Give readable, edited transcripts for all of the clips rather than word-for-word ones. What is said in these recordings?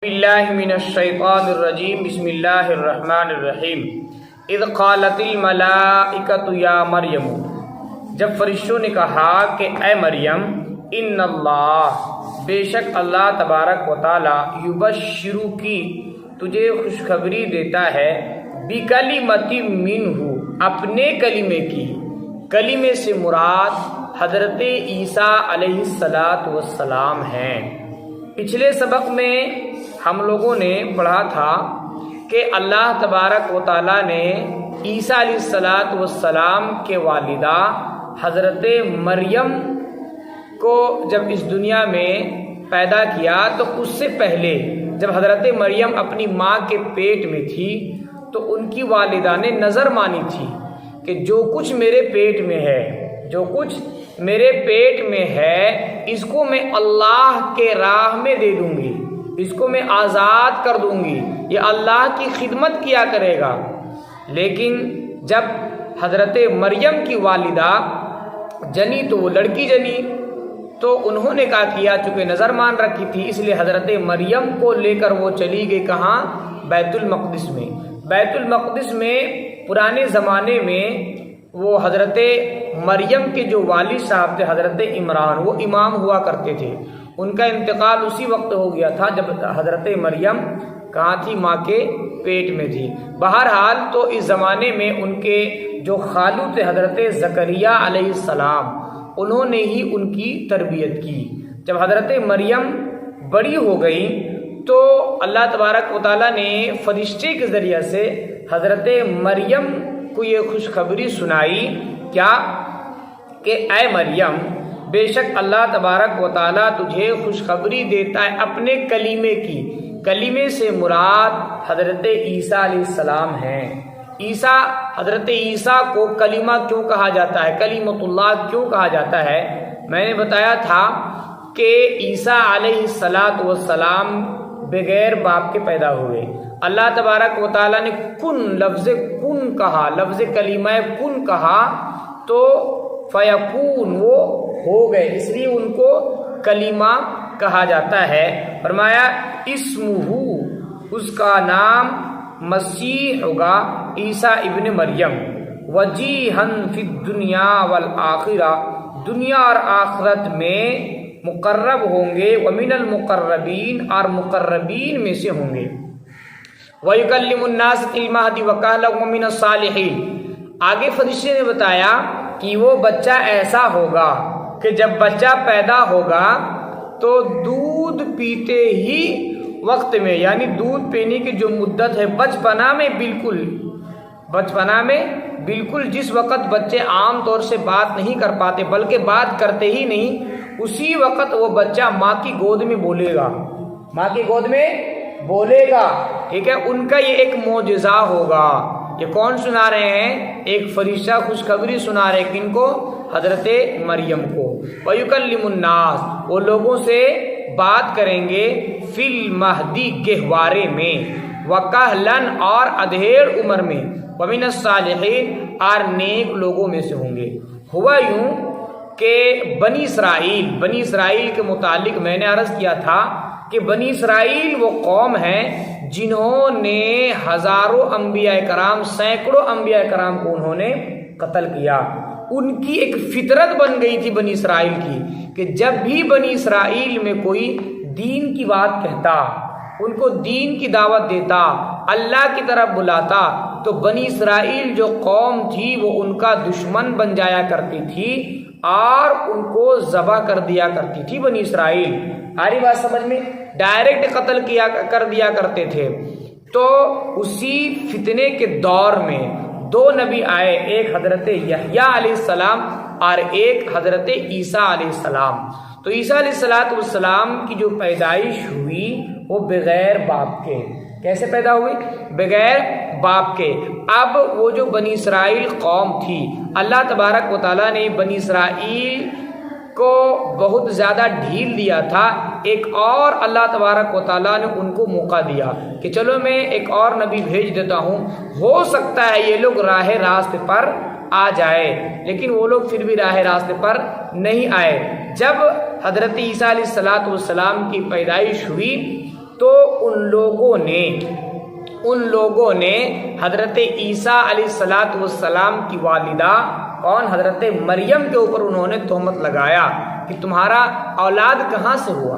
باللہ من الشیطان الرجیم بسم اللہ الرحمن الرحیم اذ قالت الملائکۃ یا مریم، جب فرشتوں نے کہا کہ اے مریم، ان اللہ، بے شک اللہ تبارک و تعالی، یبشرکی، تجھے خوشخبری دیتا ہے، بکلمۃ منہ، اپنے کلمے کی۔ کلمے سے مراد حضرت عیسیٰ علیہ السلام ہیں۔ پچھلے سبق میں ہم لوگوں نے پڑھا تھا کہ اللہ تبارک و تعالیٰ نے عیسیٰ علیہ السلام کے والدہ حضرت مریم کو جب اس دنیا میں پیدا کیا تو اس سے پہلے جب حضرت مریم اپنی ماں کے پیٹ میں تھی تو ان کی والدہ نے نظر مانی تھی کہ جو کچھ میرے پیٹ میں ہے، جو کچھ میرے پیٹ میں ہے، اس کو میں اللہ کے راہ میں دے دوں گی، اس کو میں آزاد کر دوں گی، یہ اللہ کی خدمت کیا کرے گا۔ لیکن جب حضرت مریم کی والدہ جنی تو وہ لڑکی جنی، تو انہوں نے کہا کیا چونکہ نظر مان رکھی تھی، اس لیے حضرت مریم کو لے کر وہ چلی گئی کہاں؟ بیت المقدس میں۔ بیت المقدس میں پرانے زمانے میں وہ حضرت مریم کے جو والد صاحب تھے حضرت عمران، وہ امام ہوا کرتے تھے۔ ان کا انتقال اسی وقت ہو گیا تھا جب حضرت مریم کہاں تھی؟ ماں کے پیٹ میں تھی۔ بہرحال تو اس زمانے میں ان کے جو خالو تھے حضرت زکریا علیہ السلام، انہوں نے ہی ان کی تربیت کی۔ جب حضرت مریم بڑی ہو گئی تو اللہ تبارک و تعالیٰ نے فرشتے کے ذریعے سے حضرت مریم کو یہ خوشخبری سنائی، کیا کہ اے مریم، بے شک اللہ تبارک و تعالیٰ تجھے خوشخبری دیتا ہے اپنے کلیمے کی۔ کلیمے سے مراد حضرت عیسیٰ علیہ السلام ہیں۔ حضرت عیسیٰ کو کلمہ کیوں کہا جاتا ہے، کلیمۃ اللہ کیوں کہا جاتا ہے؟ میں نے بتایا تھا کہ عیسیٰ علیہ السلام بغیر باپ کے پیدا ہوئے۔ اللہ تبارک و تعالیٰ نے لفظ کن کہا، لفظ کلمہ کن کہا تو فیکون، وہ ہو گئے، اس لیے ان کو کلمہ کہا جاتا ہے۔ فرمایا اسمہ، اس کا نام مسیح ہوگا، عیسیٰ ابن مریم، وجیہن فی الدنیا والآخرہ، دنیا اور آخرت میں مقرب ہوں گے، ومن المقربین، اور مقربین میں سے ہوں گے، وَيُكَلِّمُ النَّاسَ فِي الْمَهْدِ وَكَهْلًا وَمِنَ الصَّالِحِينَ۔ آگے فرشتے نے بتایا کہ وہ بچہ ایسا ہوگا کہ جب بچہ پیدا ہوگا تو دودھ پیتے ہی وقت میں، یعنی دودھ پینے کی جو مدت ہے بچپنا میں، بالکل جس وقت بچے عام طور سے بات نہیں کر پاتے بلکہ بات کرتے ہی نہیں، اسی وقت وہ بچہ ماں کی گود میں بولے گا، ماں کی گود میں بولے گا، ٹھیک ہے۔ ان کا یہ ایک معجزہ ہوگا۔ یہ کون سنا رہے ہیں؟ ایک فرشتہ خوشخبری سنا رہے، کن کو؟ حضرت مریم کو۔ وَيُكَلِّمُ النَّاسَ، وہ لوگوں سے بات کریں گے، فی المہدی، گہوارے میں، وَكَهْلًا، اور ادھیڑ عمر میں، وَمِنَ الصَّالِحِينَ، اور نیک لوگوں میں سے ہوں گے۔ ہوا یوں کہ بنی اسرائیل کے متعلق میں نے عرض کیا تھا کہ بنی اسرائیل وہ قوم ہے جنہوں نے ہزاروں انبیاء کرام، سینکڑوں انبیاء کرام کو انہوں نے قتل کیا۔ ان کی ایک فطرت بن گئی تھی بنی اسرائیل کی کہ جب بھی بنی اسرائیل میں کوئی دین کی بات کہتا، ان کو دین کی دعوت دیتا، اللہ کی طرف بلاتا، تو بنی اسرائیل جو قوم تھی وہ ان کا دشمن بن جایا کرتی تھی اور ان کو ذبح کر دیا کرتی تھی بنی اسرائیل۔ آری بات سمجھ میں؟ ڈائریکٹ قتل کر دیا کرتے تھے۔ تو اسی فتنے کے دور میں دو نبی آئے، ایک حضرت یحییٰ علیہ السلام اور ایک حضرت عیسیٰ علیہ السلام۔ تو عیسیٰ علیہ السلام کی جو پیدائش ہوئی وہ بغیر باپ کے۔ کیسے پیدا ہوئی؟ بغیر باپ کے۔ اب وہ جو بنی اسرائیل قوم تھی، اللہ تبارک و تعالیٰ نے بنی اسرائیل کو بہت زیادہ ڈھیل دیا تھا۔ ایک اور اللہ تبارک و تعالیٰ نے ان کو موقع دیا کہ چلو میں ایک اور نبی بھیج دیتا ہوں، ہو سکتا ہے یہ لوگ راہ راست پر آ جائے، لیکن وہ لوگ پھر بھی راہ راست پر نہیں آئے۔ جب حضرت عیسیٰ علیہ السلام کی پیدائش ہوئی تو ان لوگوں نے حضرت عیسیٰ علیہ السلام کی والدہ کون حضرت مریم کے اوپر انہوں نے تہمت لگایا کہ تمہارا اولاد کہاں سے ہوا،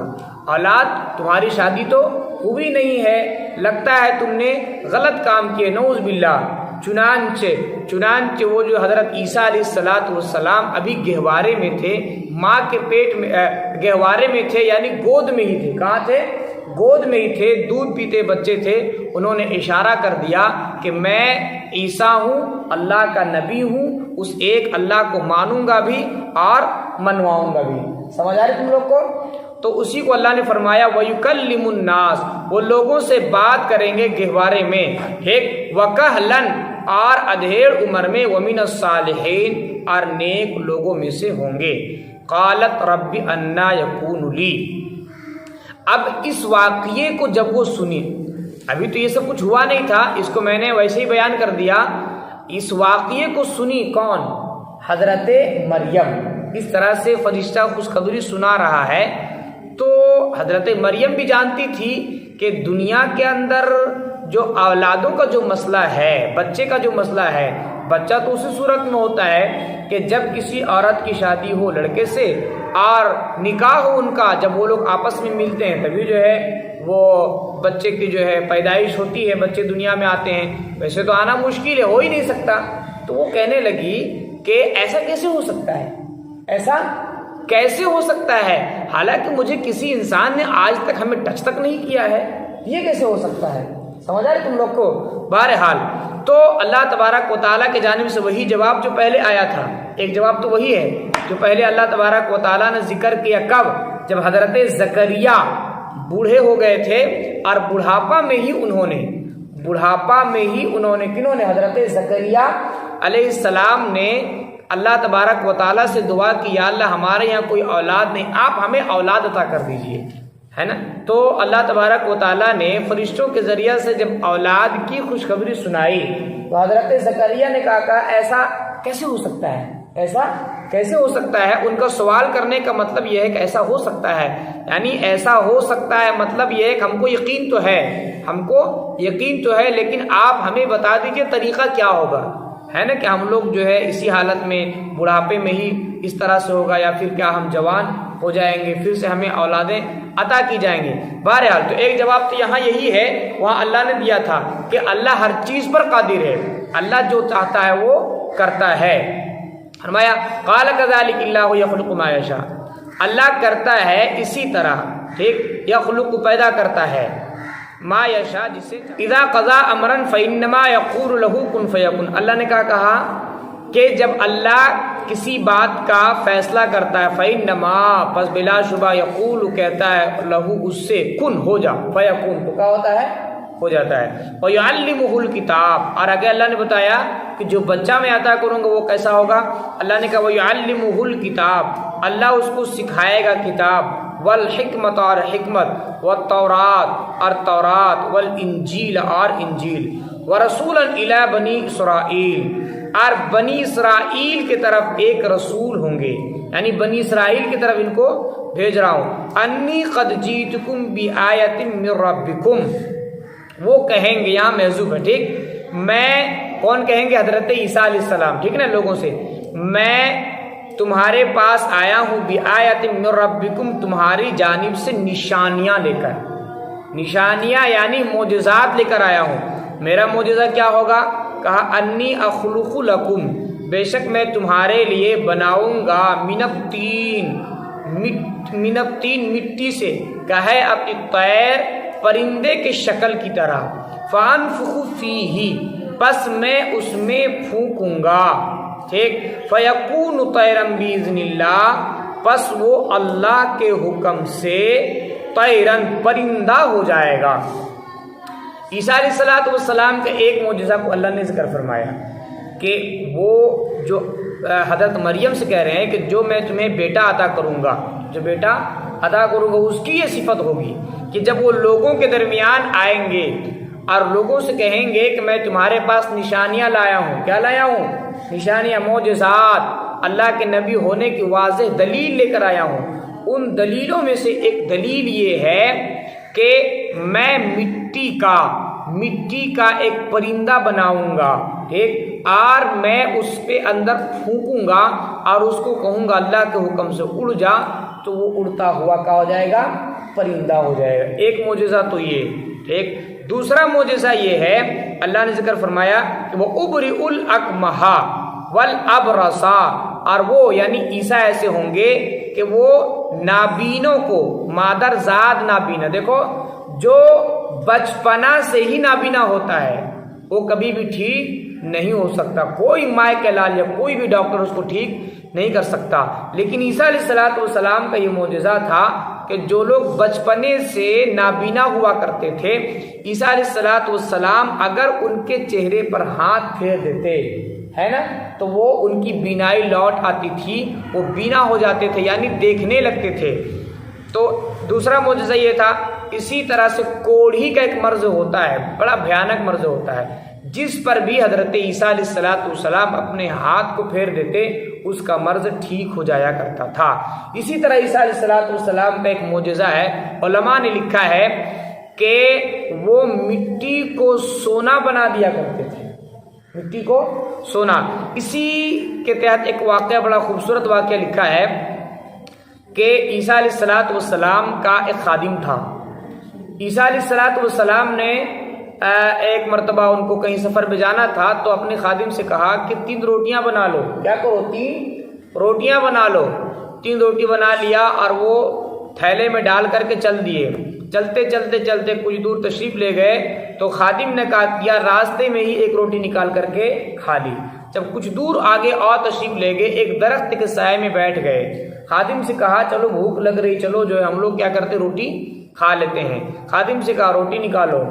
اولاد تمہاری شادی تو ہوئی نہیں ہے، لگتا ہے تم نے غلط کام کیے، نعوذ باللہ۔ چنانچہ وہ جو حضرت عیسیٰ علیہ السلام ابھی گہوارے میں تھے، ماں کے پیٹ میں گہوارے میں تھے، یعنی گود میں ہی تھے۔ کہاں تھے؟ گود میں ہی تھے، دودھ پیتے بچے تھے۔ انہوں نے اشارہ کر دیا کہ میں عیسیٰ ہوں، اللہ کا نبی ہوں، اس ایک اللہ کو مانوں گا بھی اور منواؤں گا بھی۔ سمجھ آ رہی تم لوگ کو؟ تو اسی کو اللہ نے فرمایا وَيُكَلِّمُ النَّاسِ، وہ لوگوں سے بات کریں گے گہوارے میں، وَكَهْلًا، اور ادھیڑ عمر میں، وَمِنَ الصَّالِحِينَ، اور نیک لوگوں میں سے ہوں گے۔ قالت رب انا یکون لی، اب اس واقعے کو جب وہ سنی، ابھی تو یہ سب کچھ ہوا نہیں تھا، اس کو میں نے ویسے ہی بیان کر دیا، اس واقعے کو سنی کون؟ حضرت مریم۔ اس طرح سے فرشتہ خوشخبری سنا رہا ہے، تو حضرت مریم بھی جانتی تھی کہ دنیا کے اندر جو اولادوں کا جو مسئلہ ہے، بچے کا جو مسئلہ ہے، بچہ تو اسی صورت میں ہوتا ہے کہ جب کسی عورت کی شادی ہو لڑکے سے اور نکاح ہو ان کا، جب وہ لوگ آپس میں ملتے ہیں تبھی جو ہے وہ بچے کی جو ہے پیدائش ہوتی ہے، بچے دنیا میں آتے ہیں۔ ویسے تو آنا مشکل ہے، ہو ہی نہیں سکتا۔ تو وہ کہنے لگی کہ ایسا کیسے ہو سکتا ہے، ایسا کیسے ہو سکتا ہے، حالانکہ مجھے کسی انسان نے آج تک ہمیں ٹچ تک نہیں کیا ہے، یہ کیسے ہو سکتا ہے؟ سمجھ آئے تم لوگ کو؟ بہرحال تو اللہ تبارک و تعالیٰ کی جانب سے وہی جواب جو پہلے آیا تھا، ایک جواب تو وہی ہے جو پہلے اللہ تبارک و تعالیٰ نے ذکر کیا، کب؟ جب حضرت زکریا بوڑھے ہو گئے تھے اور بڑھاپا میں ہی انہوں نے کنہوں نے؟ حضرت زکریا علیہ السلام نے اللہ تبارک و تعالیٰ سے دعا کی، یا اللہ ہمارے یہاں کوئی اولاد نہیں، آپ ہمیں اولاد عطا کر دیجئے، ہے نا؟ تو اللہ تبارک و تعالیٰ نے فرشتوں کے ذریعے سے جب اولاد کی خوشخبری سنائی تو حضرت زکریا نے کہا ایسا کیسے ہو سکتا ہے، ایسا کیسے ہو سکتا ہے؟ ان کا سوال کرنے کا مطلب یہ ہے کہ ایسا ہو سکتا ہے، یعنی ایسا ہو سکتا ہے مطلب یہ ہے کہ ہم کو یقین تو ہے، لیکن آپ ہمیں بتا دیجئے طریقہ کیا ہوگا، ہے نا؟ کہ ہم لوگ جو ہے اسی حالت میں بڑھاپے میں ہی اس طرح سے ہوگا، یا پھر کیا ہم جوان ہو جائیں گے پھر سے ہمیں اولادیں عطا کی جائیں گی؟ بہرحال تو ایک جواب تو یہاں یہی ہے، وہاں اللہ نے دیا تھا کہ اللہ ہر چیز پر قادر ہے، اللہ جو چاہتا ہے وہ کرتا ہے۔ فرمایا قال كذلك اللہ یخلق ما یشاء، اللہ کرتا ہے اسی طرح، ٹھیک، یخلق پیدا کرتا ہے، ما یشاء جسے، اذا قضا امرا فانما یقول له کن فیکن، اللہ نے کہا کہ جب اللہ کسی بات کا فیصلہ کرتا ہے، فانما، پس بلا شبہ، یقول کہتا ہے، لہو اس سے، کن ہو جا، فیکون تو کیا ہوتا ہے؟ ہو جاتا ہے۔ وَيُعَلِّمُهُ الْكِتَابَ، اور آگے اللہ نے بتایا کہ جو بچہ میں عطا کروں گا وہ کیسا ہوگا؟ اللہ نے کہا وَيُعَلِّمُهُ الْكِتَابَ، اللہ اس کو سکھائے گا کتاب، والحکمت، اور حکمت، والتورات، اور تورات، والانجیل، اور انجیل، ورسولا الی بنی اسرائیل، اور بنی اسرائیل کی طرف ایک رسول ہوں گے، یعنی بنی اسرائیل کی طرف ان کو بھیج رہا ہوں، انی قد جیتکم بآیۃ من ربکم، وہ کہیں گے، یہاں محذوف ہے، ٹھیک، میں، کون کہیں گے؟ حضرت عیسیٰ علیہ السلام، ٹھیک نا، لوگوں سے، میں تمہارے پاس آیا ہوں بآیۃ من ربکم، تمہاری جانب سے نشانیاں لے کر، نشانیاں یعنی معجزات لے کر آیا ہوں۔ میرا معجزہ کیا ہوگا؟ کہا انی اخلق لکم، بے شک میں تمہارے لیے بناؤں گا، من الطین، مٹی سے، کہے اپنی طیر، پرندے کے شکل کی طرح، فانفخ فیہ، پس میں اس میں پھونکوں گا، ٹھیک، فیکون طیرا باذن اللہ، پس وہ اللہ کے حکم سے طیرن، پرندہ ہو جائے گا۔ عیسیٰ علیہ السلام کے ایک معجزہ کو اللہ نے ذکر فرمایا کہ وہ جو حضرت مریم سے کہہ رہے ہیں کہ جو میں تمہیں بیٹا عطا کروں گا، جو بیٹا عطا کروں گا، اس کی یہ صفت ہوگی کہ جب وہ لوگوں کے درمیان آئیں گے اور لوگوں سے کہیں گے کہ میں تمہارے پاس نشانیاں لایا ہوں، کیا لایا ہوں؟ نشانیاں، معجزات، اللہ کے نبی ہونے کی واضح دلیل لے کر آیا ہوں۔ ان دلیلوں میں سے ایک دلیل یہ ہے کہ میں مٹی کا ایک پرندہ بناؤں گا، ٹھیک، اور میں اس پہ اندر پھونکوں گا اور اس کو کہوں گا اللہ کے حکم سے اڑ جا، تو وہ اڑتا ہوا کیا ہو جائے گا؟ پرندہ ہو جائے گا۔ ایک معجزہ تو یہ، ٹھیک۔ دوسرا معجزہ یہ ہے، اللہ نے ذکر فرمایا کہ وہ ابرئ الاکمہ والابرص، اور وہ یعنی عیسیٰ ایسے ہوں گے کہ وہ نابینوں کو، مادر زاد نابینا، دیکھو جو بچپنا سے ہی نابینا ہوتا ہے وہ کبھی بھی ٹھیک نہیں ہو سکتا، کوئی مائے کا علاج یا کوئی بھی ڈاکٹر اس کو ٹھیک نہیں کر سکتا، لیکن عیسیٰ علیہ السلام کا یہ معجزہ تھا کہ جو لوگ بچپنے سے نابینا ہوا کرتے تھے، عیسیٰ علیہ السلام اگر ان کے چہرے پر ہاتھ پھیر دیتے ہے نا تو وہ ان کی بینائی لوٹ آتی تھی، وہ بینا ہو جاتے تھے، یعنی دیکھنے لگتے تھے۔ تو دوسرا معجزہ یہ تھا۔ اسی طرح سے کوڑھی کا ایک مرض ہوتا ہے، بڑا بھیانک مرض ہوتا ہے، جس پر بھی حضرت عیسیٰ علیہ السلام اپنے ہاتھ کو پھیر دیتے اس کا مرض ٹھیک ہو جایا کرتا تھا۔ اسی طرح عیسیٰ علیہ السلام کا ایک معجزہ ہے، علماء نے لکھا ہے کہ وہ مٹی کو سونا بنا دیا کرتے تھے، مٹی کو سونا۔ اسی کے تحت ایک واقعہ، بڑا خوبصورت واقعہ لکھا ہے کہ عیسیٰ علیہ السلام کا ایک خادم تھا۔ عیسیٰ علیہ السلام نے ایک مرتبہ ان کو کہیں سفر پہ جانا تھا تو اپنے خادم سے کہا کہ 3 روٹیاں بنا لو، کیا کرو 3 روٹیاں بنا لو۔ 3 روٹی بنا لیا اور وہ تھیلے میں ڈال کر کے چل دیے۔ چلتے چلتے چلتے کچھ دور تشریف لے گئے تو خادم نے کہا کیا راستے میں ہی ایک روٹی نکال کر کے کھا لی۔ جب کچھ دور آگے اور تشریف لے گئے، ایک درخت کے سائے میں بیٹھ گئے۔ خادم سے کہا چلو بھوک لگ رہی، چلو جو ہے ہم لوگ کیا کرتے روٹی کھا لیتے ہیں۔ خادم سے کہا روٹی نکالو۔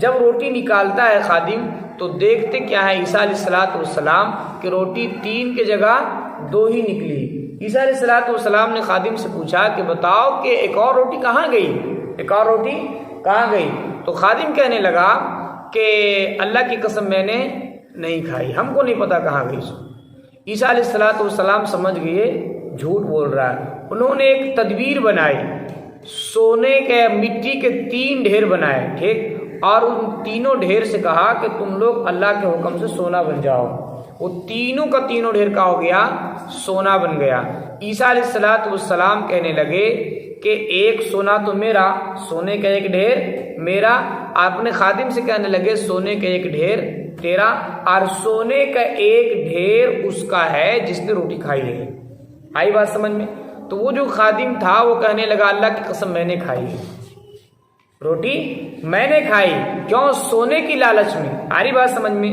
جب روٹی نکالتا ہے خادم تو دیکھتے کیا ہے عیسیٰ علیہ السلام کہ روٹی 3 کی جگہ 2 ہی نکلی۔ عیسیٰ علیہ السلام نے خادم سے پوچھا کہ بتاؤ کہ ایک اور روٹی کہاں گئی، ایک اور روٹی کہاں گئی؟ تو خادم کہنے لگا کہ اللہ کی قسم میں نے نہیں کھائی، ہم کو نہیں پتا کہاں گئی۔ عیسیٰ علیہ السلام سمجھ گئے جھوٹ بول رہا ہے۔ انہوں نے ایک تدبیر بنائی، سونے کے مٹی کے 3 ڈھیر بنائے، ٹھیک، اور ان تینوں ڈھیر سے کہا کہ تم لوگ اللہ کے حکم سے سونا بن جاؤ۔ وہ تینوں کا تینوں ڈھیر کا ہو گیا، سونا بن گیا۔ عیسیٰ علیہ السلام کہنے لگے کہ ایک سونا تو میرا، سونے کا ایک ڈھیر میرا۔ اپنے خادم سے کہنے لگے سونے کا ایک ڈھیر تیرا، اور سونے کا ایک ڈھیر اس کا ہے جس نے روٹی کھائی ہے۔ آئی بات سمجھ میں؟ تو وہ جو خادم تھا وہ کہنے لگا اللہ کی قسم میں نے کھائی ہے، روٹی میں نے کھائی، کیوں؟ سونے کی لالچ میں۔ آ رہی بات سمجھ میں؟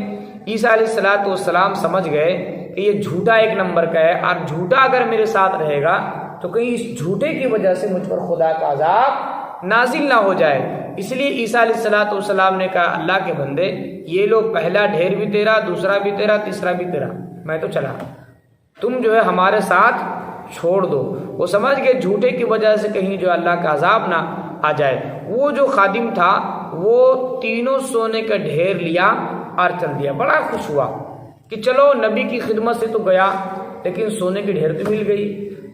عیسیٰ علیہ السلام سمجھ گئے کہ یہ جھوٹا ایک نمبر کا ہے، اور جھوٹا اگر میرے ساتھ رہے گا تو کہیں اس جھوٹے کی وجہ سے مجھ پر خدا کا عذاب نازل نہ ہو جائے۔ اس لیے عیسیٰ علیہ السلام نے کہا اللہ کے بندے یہ لو، پہلا ڈھیر بھی تیرا، دوسرا بھی تیرا، تیسرا بھی تیرا، میں تو چلا، تم جو ہے ہمارے ساتھ چھوڑ دو۔ وہ سمجھ گئے جھوٹے کی وجہ سے کہیں جو اللہ کا عذاب نہ آ جائے۔ وہ جو خادم تھا وہ تینوں سونے کا ڈھیر لیا اور چل دیا، بڑا خوش ہوا کہ چلو نبی کی خدمت سے تو گیا لیکن سونے کی ڈھیر تو مل گئی۔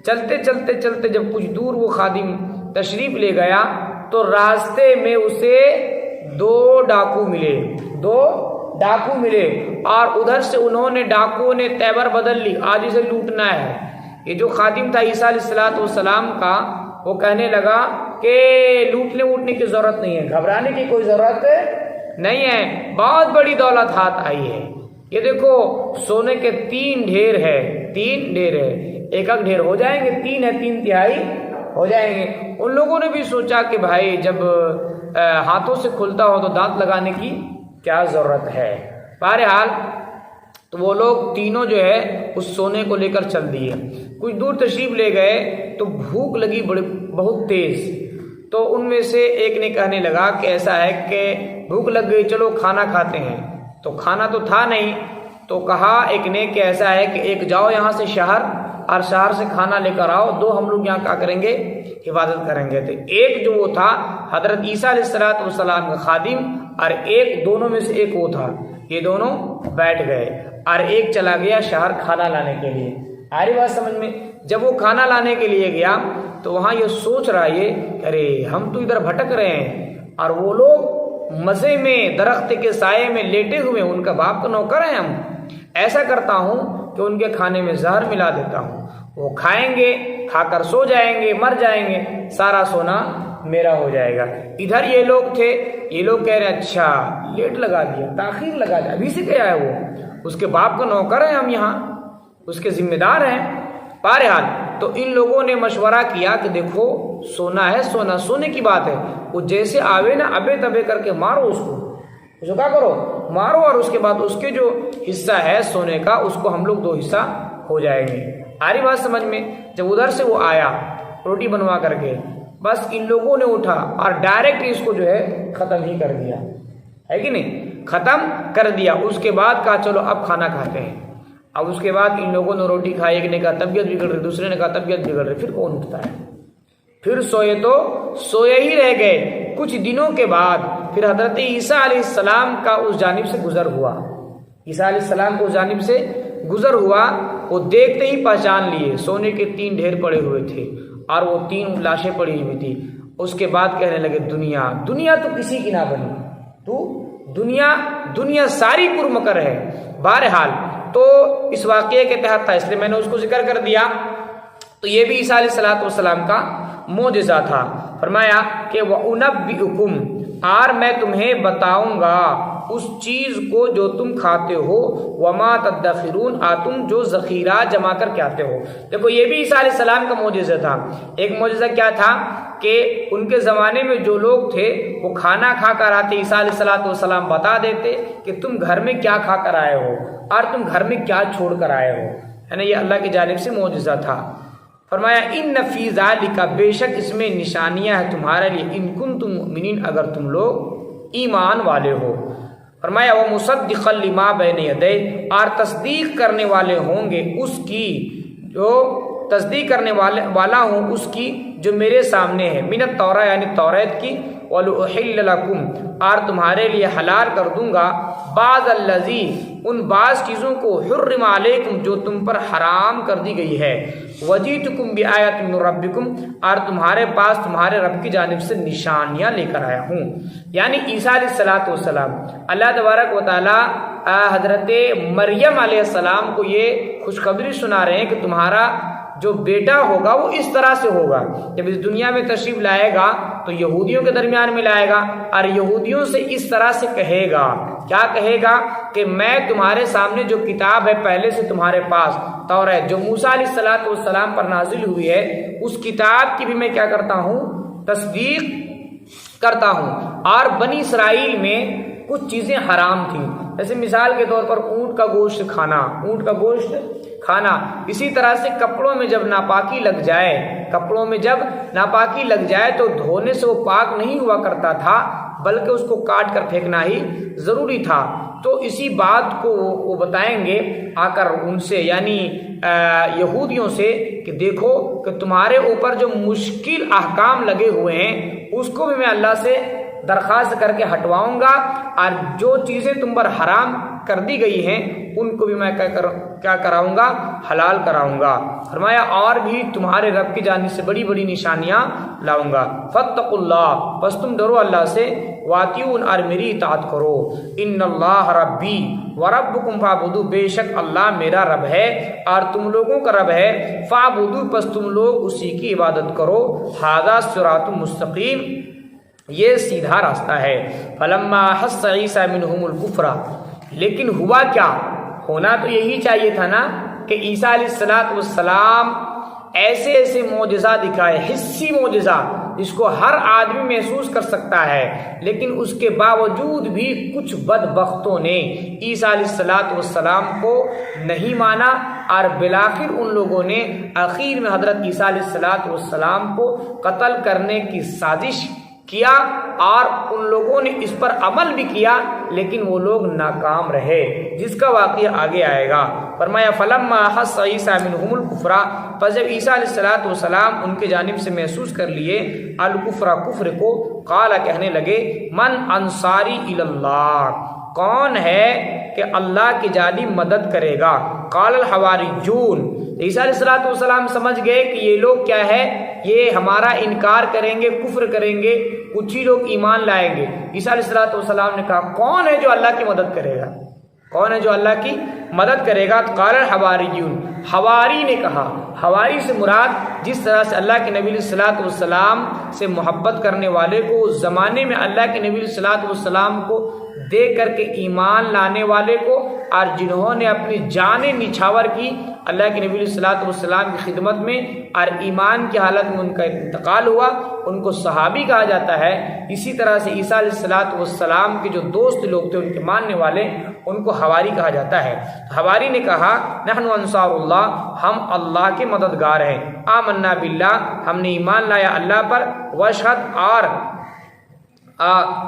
چلتے چلتے چلتے جب کچھ دور وہ خادم تشریف لے گیا تو راستے میں اسے 2 ڈاکو ملے، اور ادھر سے انہوں نے ڈاکوؤں نے تیور بدل لی، آج اسے لوٹنا ہے۔ یہ جو خادم تھا عیسیٰ علیہ السلام کا وہ کہنے لگا کہ لوٹنے ووٹنے کی ضرورت نہیں ہے، گھبرانے کی کوئی ضرورت نہیں ہے، بہت بڑی دولت ہاتھ آئی ہے۔ یہ دیکھو سونے کے 3 ڈھیر ہے، 3 ڈھیر ہے، ایک ڈھیر ہو جائیں گے، 3 ہے، 3 تہائی ہو جائیں گے۔ ان لوگوں نے بھی سوچا کہ بھائی جب ہاتھوں سے کھلتا ہو تو دانت لگانے کی کیا ضرورت ہے۔ بہرحال تو وہ لوگ تینوں جو ہے اس سونے کو لے کر چل دیے۔ کچھ دور تشریف لے گئے تو بھوک لگی بہت تیز، تو ان میں سے ایک نے کہنے لگا کہ ایسا ہے کہ بھوک لگ گئی، چلو کھانا کھاتے ہیں۔ تو کھانا تو تھا نہیں، تو کہا ایک نے کہ ایسا ہے کہ ایک جاؤ یہاں سے شہر اور شہر سے کھانا لے کر آؤ، 2 ہم لوگ یہاں کیا کریں گے، حفاظت کریں گے۔ تو ایک جو وہ تھا حضرت عیسیٰ علیہ السلام کا خادم، اور ایک دونوں میں سے ایک وہ تھا، یہ دونوں بیٹھ گئے اور ایک چلا گیا شہر کھانا لانے کے لیے۔ آ رہی بات سمجھ میں؟ جب وہ کھانا لانے کے لیے گیا تو وہاں یہ سوچ رہا یہ ارے ہم تو ادھر بھٹک رہے ہیں اور وہ لوگ مزے میں درخت کے سائے میں لیٹے ہوئے، ان کا باپ کا نوکر ہیں ہم، ایسا کرتا ہوں کہ ان کے کھانے میں زہر ملا دیتا ہوں، وہ کھائیں گے، کھا کر سو جائیں گے، مر جائیں گے، سارا سونا میرا ہو جائے گا۔ ادھر یہ لوگ تھے، یہ لوگ کہہ رہے ہیں اچھا لیٹ لگا دیا، تاخیر لگا دیا، ابھی سے کیا ہے وہ اس کے باپ کا نوکر ہیں، ہم یہاں اس کے ذمہ دار ہیں۔ بہرحال تو ان لوگوں نے مشورہ کیا کہ دیکھو سونا ہے، سونا سونے کی بات ہے، وہ جیسے آوے نا ابے تبے کر کے مارو اس کو کیا کرو مارو، اور اس کے بعد اس کے جو حصہ ہے سونے کا اس کو ہم لوگ 2 حصہ ہو جائیں گے۔ آ رہی بات سمجھ میں؟ جب ادھر سے وہ آیا روٹی بنوا کر کے، بس ان لوگوں نے اٹھا اور ڈائریکٹ اس کو جو ہے ختم ہی کر دیا، ہے کہ نہیں؟ ختم کر دیا۔ اس کے بعد کہا چلو اب کھانا کھاتے ہیں۔ اب اس کے بعد ان لوگوں نے روٹی کھائی، ایک نے کہا طبیعت بگڑ رہی، دوسرے نے کہا طبیعت بگڑ رہی، پھر کون اٹھتا ہے؟ پھر سوئے تو سوئے ہی رہ گئے۔ کچھ دنوں کے بعد پھر حضرت عیسیٰ علیہ السلام کا اس جانب سے گزر ہوا، عیسیٰ علیہ السلام کو اس جانب سے گزر ہوا، وہ دیکھتے ہی پہچان لیے، سونے کے 3 ڈھیر پڑے ہوئے تھے اور وہ 3 لاشیں پڑی ہوئی تھی۔ اس کے بعد کہنے لگے دنیا تو کسی کی نہ بنی، تو دنیا ساری پرمکر ہے۔ بہرحال تو اس واقعے کے تحت تھا، اس لیے میں نے اس کو ذکر کر دیا۔ تو یہ بھی عیسیٰ علیہ السلام کا معجزہ تھا۔ فرمایا کہ وَأُنَبِّئُكُمْ، اور میں تمہیں بتاؤں گا اس چیز کو جو تم کھاتے ہو، وَمَا تَدَّخِرُونَ، تم جو ذخیرہ جمع کر کے آتے ہو۔ دیکھو یہ بھی عیسیٰ علیہ السلام کا معجزہ تھا۔ ایک معجزہ کیا تھا کہ ان کے زمانے میں جو لوگ تھے وہ کھانا کھا کر آتے، عیسیٰ علیہ السلام بتا دیتے کہ تم گھر میں کیا کھا کر آئے ہو اور تم گھر میں کیا چھوڑ کر آئے ہو، یعنی یہ اللہ کی جانب سے معجزہ تھا۔ فرمایا ان فی ذالک، بے شک اس میں نشانیاں ہیں تمہارے لیے، ان کنتم مؤمنین، اگر تم لوگ ایمان والے ہو۔ فرمایا ومصدقا لما بین یدی، اور تصدیق کرنے والے ہوں گے اس کی، جو تصدیق کرنے والا ہوں اس کی جو میرے سامنے ہے، من التوراۃ، یعنی توریت کی، وَلُأُحِلَّ لَكُمْ، اور تمہارے لیے حلال کر دوں گا، بعض الذی، ان بعض چیزوں کو، حرم علیکم، جو تم پر حرام کر دی گئی ہے، وجیتکم بآیۃ من ربکم، اور تمہارے پاس تمہارے رب کی جانب سے نشانیاں لے کر آیا ہوں۔ یعنی عیسیٰ علیہ السلام، اللہ تبارک و تعالی حضرت مریم علیہ السلام کو یہ خوشخبری سنا رہے ہیں کہ تمہارا جو بیٹا ہوگا وہ اس طرح سے ہوگا، جب اس دنیا میں تشریف لائے گا تو یہودیوں کے درمیان میں لائے گا اور یہودیوں سے اس طرح سے کہے گا، کیا کہے گا کہ میں تمہارے سامنے جو کتاب ہے پہلے سے تمہارے پاس، توریت جو موسیٰ علیہ السلام پر نازل ہوئی ہے، اس کتاب کی بھی میں کیا کرتا ہوں، تصدیق کرتا ہوں۔ اور بنی اسرائیل میں کچھ چیزیں حرام تھیں، جیسے مثال کے طور پر اونٹ کا گوشت کھانا، اسی طرح سے کپڑوں میں جب ناپاکی لگ جائے تو دھونے سے وہ پاک نہیں ہوا کرتا تھا، بلکہ اس کو کاٹ کر پھینکنا ہی ضروری تھا۔ تو اسی بات کو وہ بتائیں گے آ کر ان سے، یعنی یہودیوں سے، کہ دیکھو کہ تمہارے اوپر جو مشکل احکام لگے ہوئے ہیں اس کو بھی میں اللہ سے درخواست کر کے ہٹواؤں گا، اور جو چیزیں تم پر حرام کر دی گئی ہیں ان کو بھی میں کیا کراؤں گا، حلال کراؤں گا۔ فرمایا اور بھی تمہارے رب کی جانب سے بڑی بڑی نشانیاں لاؤں گا۔ فاتقوا اللہ، بس تم ڈرو اللہ سے، واطیعون، اور میری اطاعت کرو، ان اللہ ربی وربکم فاعبدوا، بے شک اللہ میرا رب ہے اور تم لوگوں کا رب ہے، فاعبدوا، پس تم لوگ اسی کی عبادت کرو، ھذا صراط مستقیم، یہ سیدھا راستہ ہے۔ فلما حس عیسیٰ منہم الکفر، لیکن ہوا کیا، ہونا تو یہی چاہیے تھا نا کہ عیسیٰ علیہ السلام ایسے معجزہ دکھائے، حسی معجزہ جس کو ہر آدمی محسوس کر سکتا ہے، لیکن اس کے باوجود بھی کچھ بدبختوں نے عیسیٰ علیہ السلام کو نہیں مانا، اور بالآخر ان لوگوں نے آخر میں حضرت عیسیٰ علیہ السلام کو قتل کرنے کی سازش کیا، اور ان لوگوں نے اس پر عمل بھی کیا، لیکن وہ لوگ ناکام رہے، جس کا واقعہ آگے آئے گا۔ فرمایا فلما حس عیسیٰ منہم الکفر، پس جب عیسیٰ علیہ السلام ان کے جانب سے محسوس کر لیے الکفر، کفر کو، قال، کہنے لگے، من انصاری الی اللہ، کون ہے کہ اللہ کی جانب مدد کرے گا، فقال الحواریون، عیسیٰ علیہ السلام سمجھ گئے کہ یہ لوگ کیا ہے، یہ ہمارا انکار کریں گے، کفر کریں گے، کچھ ہی لوگ ایمان لائیں گے۔ عیسیٰ علیہ السلام نے کہا کون ہے جو اللہ کی مدد کرے گا، کون ہے جو اللہ کی مدد کرے گا؟ قال الحواریون، حواری نے کہا، حواری سے مراد جس طرح سے اللہ کے نبی علیہ السلام سے محبت کرنے والے کو، اس زمانے میں اللہ کے نبی علیہ السلام کو دیکھ کر کے ایمان لانے والے کو، اور جنہوں نے اپنی جانیں نچھاور کی اللہ کے نبی علیہ السلام کی خدمت میں اور ایمان کی حالت میں ان کا انتقال ہوا، ان کو صحابی کہا جاتا ہے۔ اسی طرح سے عیسیٰ علیہ السلام کے جو دوست لوگ تھے، ان کے ماننے والے، ان کو حواری کہا جاتا ہے۔ حواری نے کہا نحن انصار اللہ، ہم اللہ کے مددگار ہیں۔ آمنا باللہ، ہم نے ایمان لایا اللہ پر،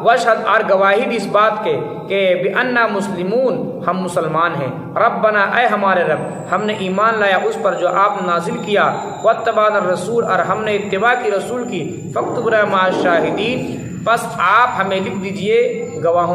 وشہد اور گواہی دی اس بات کے کہ بأننا مسلمون، ہم مسلمان ہیں۔ ربنا، اے ہمارے رب، ہم نے ایمان لایا اس پر جو آپ نے نازل کیا، واتبعنا الرسول، اور ہم نے اتباع کی رسول کی، فاکتبنا مع الشاہدین، بس آپ ہمیں لکھ دیجئے گواہوں